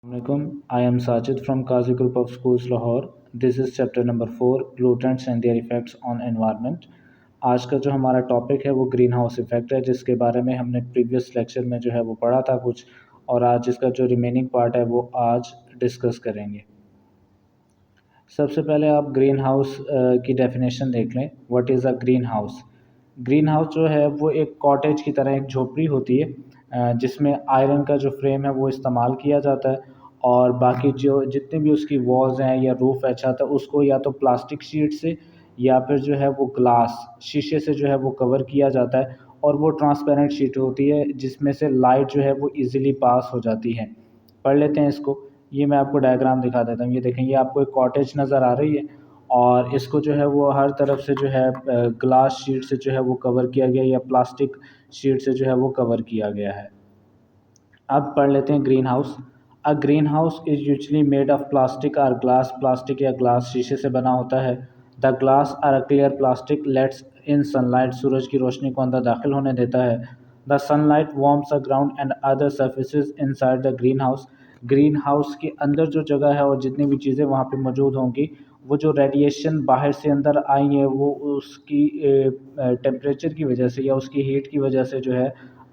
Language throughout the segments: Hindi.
Assalamualaikum. I am Sajid from Qazi Group of Schools Lahore. This is chapter number 4 pollutants and their effects on environment. आज का जो हमारा टॉपिक है वो ग्रीन हाउस इफेक्ट है, जिसके बारे में हमने प्रीवियस लेक्चर में जो है वो पढ़ा था कुछ, और आज इसका जो रिमेनिंग पार्ट है वो आज डिस्कस करेंगे। सबसे पहले आप ग्रीन हाउस की डेफिनेशन देख लें। What is a green house? Green house जो है वो एक कॉटेज की तरह एक झोपड़ी होती है, जिसमें आयरन का जो फ्रेम है वो इस्तेमाल किया जाता है, और बाकी जो जितने भी उसकी वॉल्स हैं या रूफ है, छत है, उसको या तो प्लास्टिक शीट से या फिर जो है वो ग्लास शीशे से जो है वो कवर किया जाता है, और वो ट्रांसपेरेंट शीट होती है जिसमें से लाइट जो है वो इजीली पास हो जाती है। पढ़ लेते हैं इसको। ये मैं आपको डायग्राम दिखा देता हूँ। ये देखें, ये आपको एक कॉटेज नज़र आ रही है, और इसको जो है वो हर तरफ से जो है ग्लास शीट से जो है वो कवर किया गया, या प्लास्टिक शीट से जो है वो कवर किया गया है। अब पढ़ लेते हैं greenhouse. A green house is usually made of plastic और ग्लास। प्लास्टिक या ग्लास शीशे से बना होता है। The glass are a clear plastic lets in sunlight. सूरज की रोशनी को अंदर दाखिल होने देता है। The sunlight warms the ground and other surfaces inside the green house. Greenhouse के अंदर जो जगह है और जितनी भी चीज़ें वहाँ पे मौजूद होंगी, वो जो रेडिएशन बाहर से अंदर आई है वो उसकी टेम्परेचर की वजह से या उसकी हीट की वजह से जो है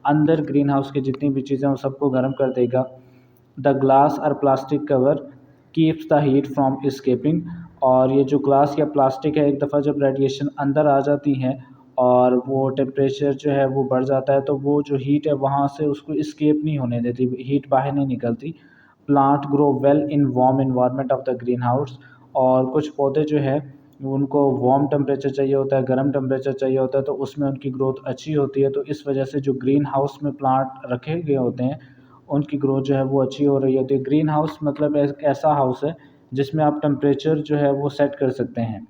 अंदर ग्रीन हाउस की जितनी भी चीज़ें उन सबको गर्म कर देगा। द ग्लास और plastic cover keeps the heat from escaping. और ये जो ग्लास या प्लास्टिक है, एक दफ़ा जब रेडिएशन अंदर आ जाती हैं और वो टेम्परेचर जो है वो बढ़ जाता है, तो वो जो हीट है वहाँ से उसको इस्केप नहीं होने देती, हीट बाहर नहीं निकलती। Plant grow well in warm environment of the green house. और कुछ पौधे जो है उनको वार्म टेम्परेचर चाहिए होता है, गर्म टेम्परेचर चाहिए होता है, तो उसमें उनकी ग्रोथ अच्छी होती है। तो इस वजह से जो ग्रीन हाउस में प्लांट रखे गए होते हैं उनकी ग्रोथ जो है वो अच्छी हो रही होती है। ग्रीन हाउस मतलब एक ऐसा हाउस है जिसमें आप टेम्परेचर जो है वो सेट कर सकते हैं।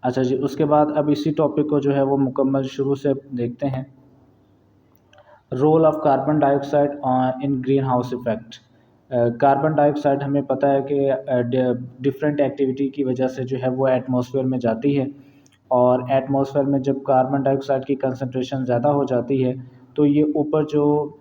अच्छा जी, उसके बाद अब इसी टॉपिक को जो है वो मुकम्मल शुरू से देखते हैं। Role of carbon dioxide in green house effect. Carbon dioxide हमें पता है कि डिफरेंट एक्टिविटी की वजह से जो है वो एटमॉस्फेयर में जाती है, और एटमॉस्फेयर में जब कार्बन डाइऑक्साइड की कंसंट्रेशन ज़्यादा हो जाती है, तो ये ऊपर जो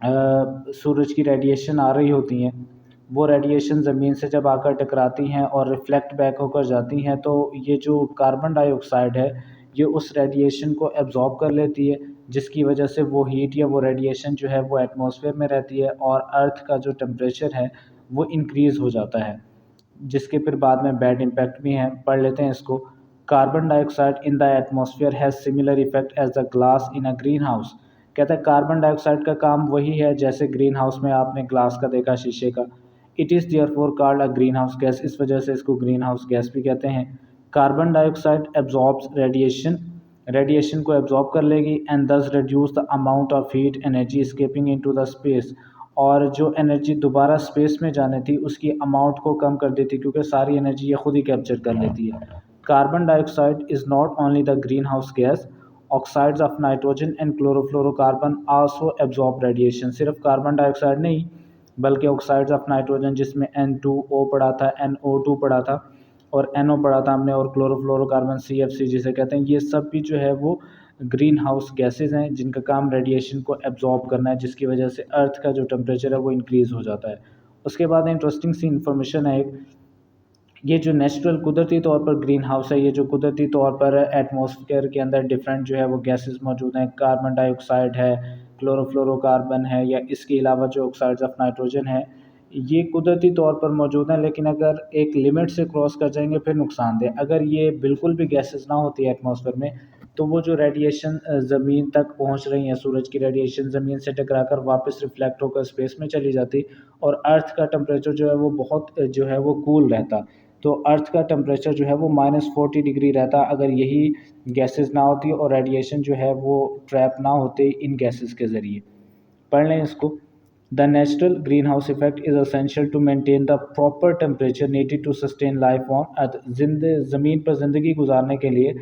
सूरज की रेडिएशन आ रही होती हैं, वो रेडिएशन ज़मीन से जब आकर टकराती हैं और रिफ्लेक्ट बैक होकर जाती हैं, तो ये जो कार्बन डाइऑक्साइड है ये उस रेडिएशन को एब्ज़ॉर्ब कर लेती है, जिसकी वजह से वो हीट या वो रेडिएशन जो है वो एटमॉस्फेयर में रहती है, और अर्थ का जो टेम्परेचर है वो इंक्रीज़ हो जाता है, जिसके फिर बाद में बैड इम्पैक्ट भी हैं। पढ़ लेते हैं इसको। Carbon dioxide in the atmosphere has similar effect as the glass in a green house. कहता है कार्बन डाइऑक्साइड का काम वही है जैसे ग्रीन हाउस में आपने ग्लास का देखा, शीशे का। It is therefore called a green house gas. इस वजह से इसको ग्रीन हाउस गैस भी कहते हैं। Carbon dioxide absorbs radiation, radiation को एब्जॉर्ब कर लेगी, एंड दस reduce the amount of heat energy escaping into the space. और जो एनर्जी दोबारा स्पेस में जाने थी उसकी अमाउंट को कम कर देती, क्योंकि सारी एनर्जी ये खुद ही कैप्चर कर लेती है। Carbon dioxide is not only the green house gas, oxides of nitrogen and chlorofluorocarbon also absorb radiation. सिर्फ कार्बन डाइऑक्साइड नहीं, बल्कि ऑक्साइड्स ऑफ नाइट्रोजन जिसमें N2O पढ़ा था, NO2 पढ़ा था, और NO पढ़ा था हमने, और क्लोरोफ्लोरोकार्बन CFC जिसे कहते हैं, ये सब भी जो है वो ग्रीन हाउस गैसेज हैं जिनका काम रेडिएशन को एब्जॉर्ब करना है, जिसकी वजह से अर्थ का जो टेम्परेचर है वो इंक्रीज़ हो जाता है। उसके बाद इंटरेस्टिंग सी इन्फॉर्मेशन है एक, ये जो नेचुरल कुदरती तौर पर ग्रीन हाउस है, ये जो कुदरती तौर पर एटमॉस्फेयर के अंदर डिफरेंट जो है वो गैसेस मौजूद हैं, कार्बन डाइऑक्साइड है, क्लोरोफ्लोरोकार्बन है, या इसके अलावा जो ऑक्साइड्स ऑफ नाइट्रोजन है, ये कुदरती तौर पर मौजूद हैं, लेकिन अगर एक लिमिट से क्रॉस कर जाएंगे फिर नुकसानदेह। अगर ये बिल्कुल भी गैसेस ना होती है एटमॉस्फेयर में, तो वो जो रेडिएशन ज़मीन तक पहुंच रही है, सूरज की रेडिएशन ज़मीन से टकराकर वापस रिफ्लेक्ट होकर स्पेस में चली जाती, और अर्थ का टेम्परेचर जो है वो बहुत जो है वो कूल रहता। तो अर्थ का टेम्परेचर जो है वो -40 डिग्री रहता अगर यही गैसेस ना होती और रेडिएशन जो है वो ट्रैप ना होते इन गैसेस के ज़रिए। पढ़ लें इसको। The natural green house effect is essential to maintain the proper temperature needed to sustain life on earth. ज़मीन पर ज़िंदगी गुजारने के लिए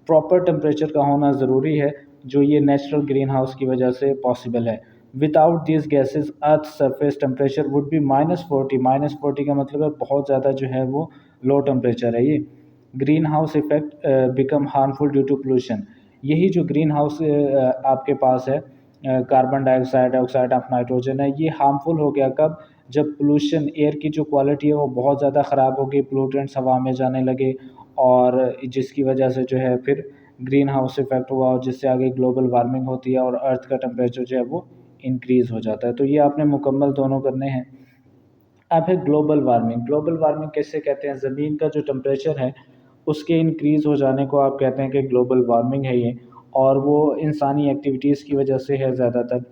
प्रॉपर टेम्परेचर का होना ज़रूरी है, जो ये नेचुरल ग्रीन हाउस की वजह से पॉसिबल है। Without this gases earth surface temperature would be -40। -40 का मतलब है बहुत ज़्यादा जो है वो लो टेम्परेचर है ये। Green house effect become harmful due to pollution. यही जो ग्रीन हाउस आपके पास है, carbon dioxide, oxide of nitrogen है, ये हार्मफुल हो गया कब? जब पोल्यूशन, एयर की जो क्वालिटी है वो बहुत ज़्यादा ख़राब हो गई, पोल्यूटेंट्स हवा में जाने लगे, और जिसकी वजह से जो है फिर ग्रीन हाउस इफेक्ट हुआ, और जिससे आगे ग्लोबल वार्मिंग होती है और अर्थ का टेम्परेचर जो है वो इंक्रीज़ हो जाता है। तो ये आपने मुकम्मल दोनों करने हैं। अब है ग्लोबल वार्मिंग। ग्लोबल वार्मिंग कैसे कहते हैं? ज़मीन का जो टेम्परेचर है उसके इंक्रीज़ हो जाने को आप कहते हैं कि ग्लोबल वार्मिंग है ये, और वो इंसानी एक्टिविटीज़ की वजह से है ज़्यादातर।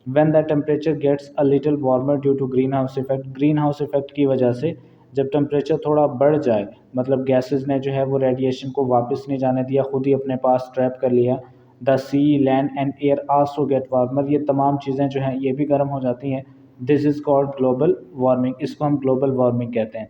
When the temperature gets a little warmer due to green house effect, green house effect की वजह से जब टेम्परेचर थोड़ा बढ़ जाए, मतलब गैसेस ने जो है वो रेडिएशन को वापस नहीं जाने दिया, खुद ही अपने पास ट्रैप कर लिया, the sea, land and air also get warmer, ये तमाम चीज़ें जो हैं ये भी गर्म हो जाती हैं। This is called global warming, इसको हम ग्लोबल वार्मिंग कहते हैं।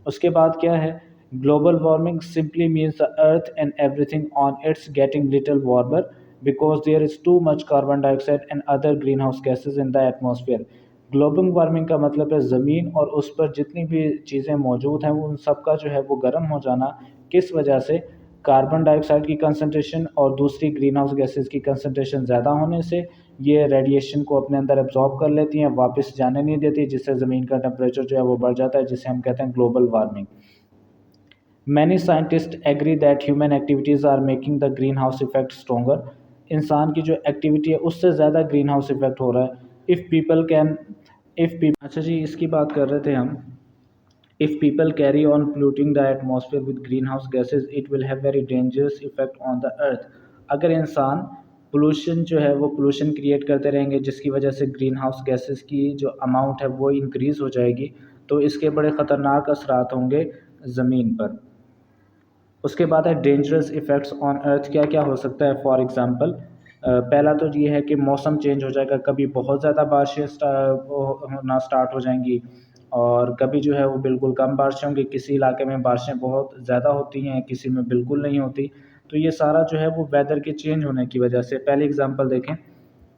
उसके बाद क्या है? Global warming simply means the earth and everything on it's getting little warmer because there is too much carbon dioxide and other green house gases in the atmosphere. Global warming का मतलब है ज़मीन और उस पर जितनी भी चीज़ें मौजूद हैं उन सब का जो है वो गर्म हो जाना। किस वजह से? कार्बन डाइऑक्साइड की कंसनट्रेशन और दूसरी ग्रीन हाउस गैसेज की कंसनट्रेशन ज़्यादा होने से ये रेडिएशन को अपने अंदर एब्जॉर्ब कर लेती हैं, वापस जाने नहीं देती, जिससे ज़मीन का टेम्परेचर जो है वो बढ़ जाता है, जिसे हम कहते हैं global warming. Many scientist agree that human activities are making the green house effect stronger. इंसान की जो एक्टिविटी है उससे ज़्यादा ग्रीन हाउस इफेक्ट हो रहा है। If people can if people अच्छा जी, इसकी बात कर रहे थे हम। If people carry on polluting the atmosphere with greenhouse gases, it will have very dangerous effect on the earth। अगर इंसान पोल्यूशन जो है वो पोल्यूशन क्रिएट करते रहेंगे जिसकी वजह से ग्रीन हाउस गैसेस की जो अमाउंट है वो इंक्रीज़ हो जाएगी, तो इसके बड़े ख़तरनाक असरात होंगे ज़मीन पर। उसके बाद है डेंजरस इफ़ेक्ट्स ऑन अर्थ। क्या क्या हो सकता है? फॉर एग्ज़ाम्पल, पहला तो ये है कि मौसम चेंज हो जाएगा, कभी बहुत ज़्यादा बारिशें होना स्टार्ट हो जाएंगी, और कभी जो है वो बिल्कुल कम बारिशें होंगी। किसी इलाके में बारिशें बहुत ज़्यादा होती हैं, किसी में बिल्कुल नहीं होती। तो ये सारा जो है वो वेदर के चेंज होने की वजह से। पहले एग्ज़ाम्पल देखें,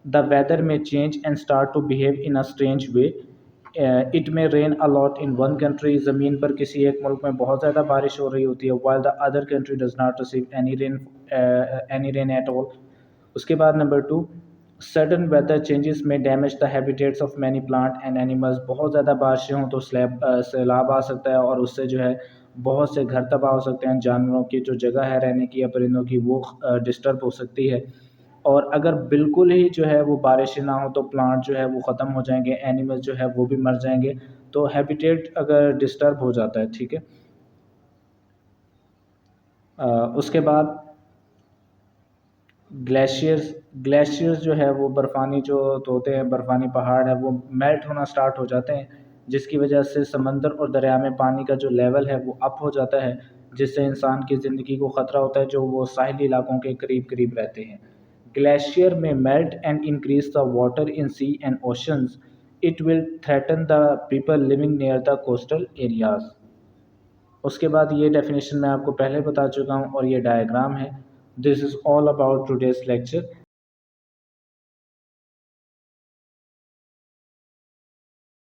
the weather may change and start to behave in a strange way. It may rain a lot in one country, ज़मीन पर किसी एक मुल्क में बहुत ज़्यादा बारिश हो रही होती है, while the other country does not receive any rain at all. उसके बाद number two, sudden weather changes may damage the habitats of many plant and animals. बहुत ज़्यादा बारिशें हों तो सैलाब आ सकता है, और उससे जो है बहुत से घर तबाह हो सकते हैं, जानवरों की जो जगह है रहने की या परिंदों की वो डिस्टर्ब हो सकती है। और अगर बिल्कुल ही जो है वो बारिश ना हो तो प्लांट जो है वो ख़त्म हो जाएंगे, एनिमल्स जो है वो भी मर जाएंगे। तो हैबिटेट अगर डिस्टर्ब हो जाता है, ठीक है। उसके बाद ग्लेशियर्स। ग्लेशियर्स जो है वो बर्फ़ानी जो तो होते हैं, बर्फ़ानी पहाड़ है, वो मेल्ट होना स्टार्ट हो जाते हैं, जिसकी वजह से समंदर और दरिया में पानी का जो लेवल है वो अप हो जाता है, जिससे इंसान की ज़िंदगी को ख़तरा होता है जो वो साहिली इलाकों के करीब करीब रहते हैं। ग्लेशियर में melt and increase the water in sea and oceans. It will threaten the people living near the coastal areas. उसके बाद ये डेफिनेशन मैं आपको पहले बता चुका हूँ और ये डायग्राम है। This is all about today's lecture.